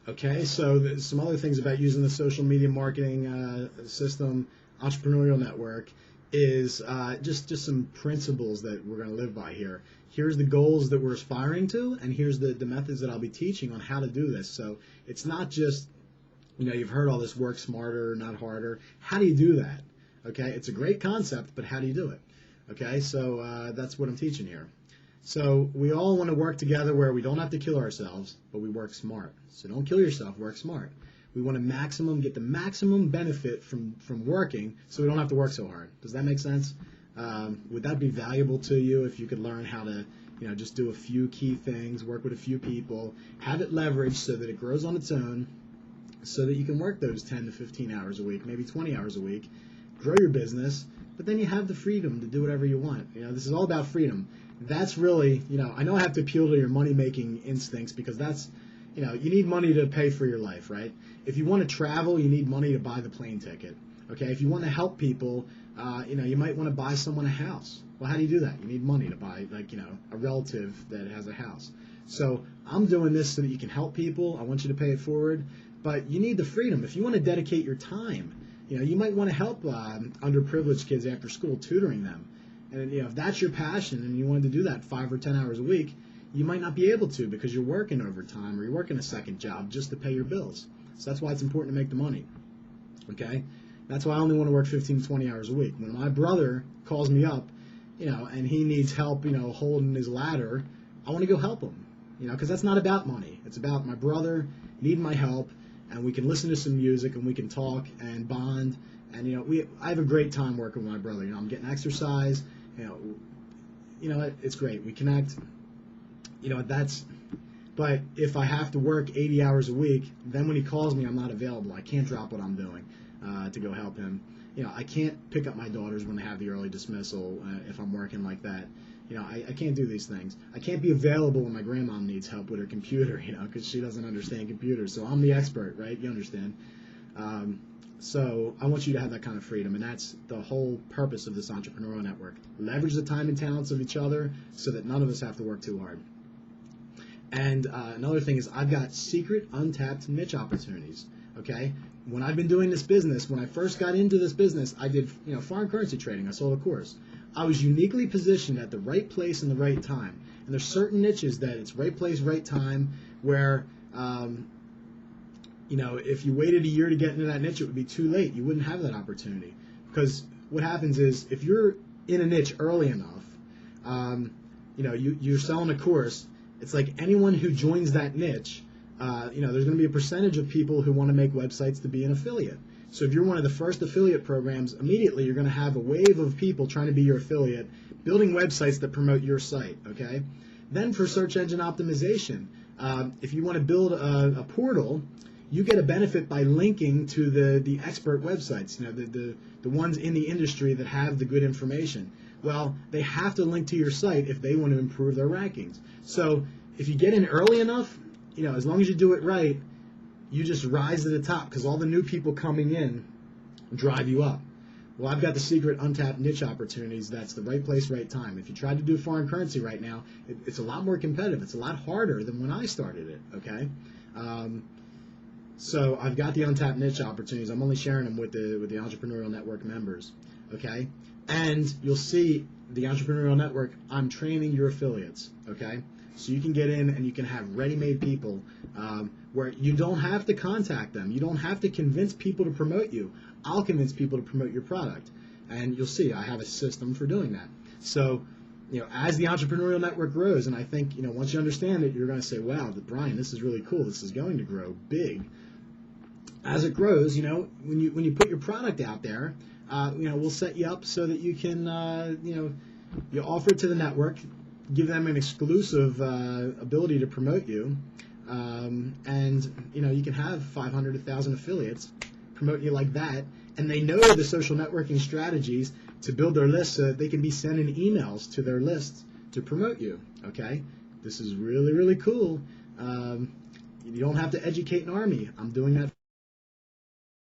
Okay, so there's some other things about using the social media marketing system, entrepreneurial network, is just some principles that we're going to live by here. Here's the goals that we're aspiring to, and here's the methods that I'll be teaching on how to do this. So it's not just, you've heard all this work smarter, not harder. How do you do that? Okay, it's a great concept, but how do you do it? Okay, so that's what I'm teaching here. So we all want to work together where we don't have to kill ourselves, but we work smart. So don't kill yourself, work smart. We want to get the maximum benefit from working so we don't have to work so hard. Does that make sense? Would that be valuable to you if you could learn how to, just do a few key things, work with a few people, have it leveraged so that it grows on its own, so that you can work those 10 to 15 hours a week, maybe 20 hours a week, grow your business, but then you have the freedom to do whatever you want. This is all about freedom. That's really, I know I have to appeal to your money-making instincts because that's, you need money to pay for your life, right? If you want to travel, you need money to buy the plane ticket, okay? If you want to help people, you might want to buy someone a house. Well, how do you do that? You need money to buy, a relative that has a house. So I'm doing this so that you can help people. I want you to pay it forward, but you need the freedom. If you want to dedicate your time, you might want to help underprivileged kids after school, tutoring them. And if that's your passion and you wanted to do that 5 or 10 hours a week, you might not be able to because you're working overtime or you're working a second job just to pay your bills. So that's why it's important to make the money. Okay? That's why I only want to work 15 to 20 hours a week. When my brother calls me up, and he needs help, holding his ladder, I want to go help him. Because that's not about money. It's about my brother needing my help, and we can listen to some music and we can talk and bond. And I have a great time working with my brother. I'm getting exercise. It's great. We connect. But if I have to work 80 hours a week, then when he calls me, I'm not available. I can't drop what I'm doing to go help him. I can't pick up my daughters when they have the early dismissal if I'm working like that. I can't do these things. I can't be available when my grandma needs help with her computer, because she doesn't understand computers. So I'm the expert, right? You understand. So I want you to have that kind of freedom, and that's the whole purpose of this entrepreneurial network. Leverage the time and talents of each other so that none of us have to work too hard. And another thing is I've got secret, untapped niche opportunities, okay? When I've been doing this business, when I first got into this business, I did foreign currency trading. I sold a course. I was uniquely positioned at the right place and the right time. And there's certain niches that it's right place, right time, where if you waited a year to get into that niche, it would be too late. You wouldn't have that opportunity. Because what happens is if you're in a niche early enough, you're selling a course, it's like anyone who joins that niche, there's going to be a percentage of people who want to make websites to be an affiliate. So if you're one of the first affiliate programs, immediately you're going to have a wave of people trying to be your affiliate, building websites that promote your site, okay? Then for search engine optimization, if you want to build a portal, you get a benefit by linking to the expert websites, the ones in the industry that have the good information. Well, they have to link to your site if they want to improve their rankings. So if you get in early enough, as long as you do it right, you just rise to the top because all the new people coming in drive you up. Well, I've got the secret untapped niche opportunities. That's the right place, right time. If you try to do foreign currency right now, it's a lot more competitive. It's a lot harder than when I started it, okay? So I've got the untapped niche opportunities. I'm only sharing them with the Entrepreneurial Network members, okay? And you'll see the Entrepreneurial Network, I'm training your affiliates, okay? So you can get in and you can have ready-made people where you don't have to contact them. You don't have to convince people to promote you. I'll convince people to promote your product. And you'll see I have a system for doing that. So, as the Entrepreneurial Network grows, and I think, once you understand it, you're going to say, wow, Brian, this is really cool. This is going to grow big. As it grows, when you put your product out there, we'll set you up so that you can, you offer it to the network, give them an exclusive ability to promote you, and you can have 500, 1,000 affiliates promote you like that, and they know the social networking strategies to build their lists so that they can be sending emails to their lists to promote you. Okay, this is really, really cool. You don't have to educate an army. I'm doing that.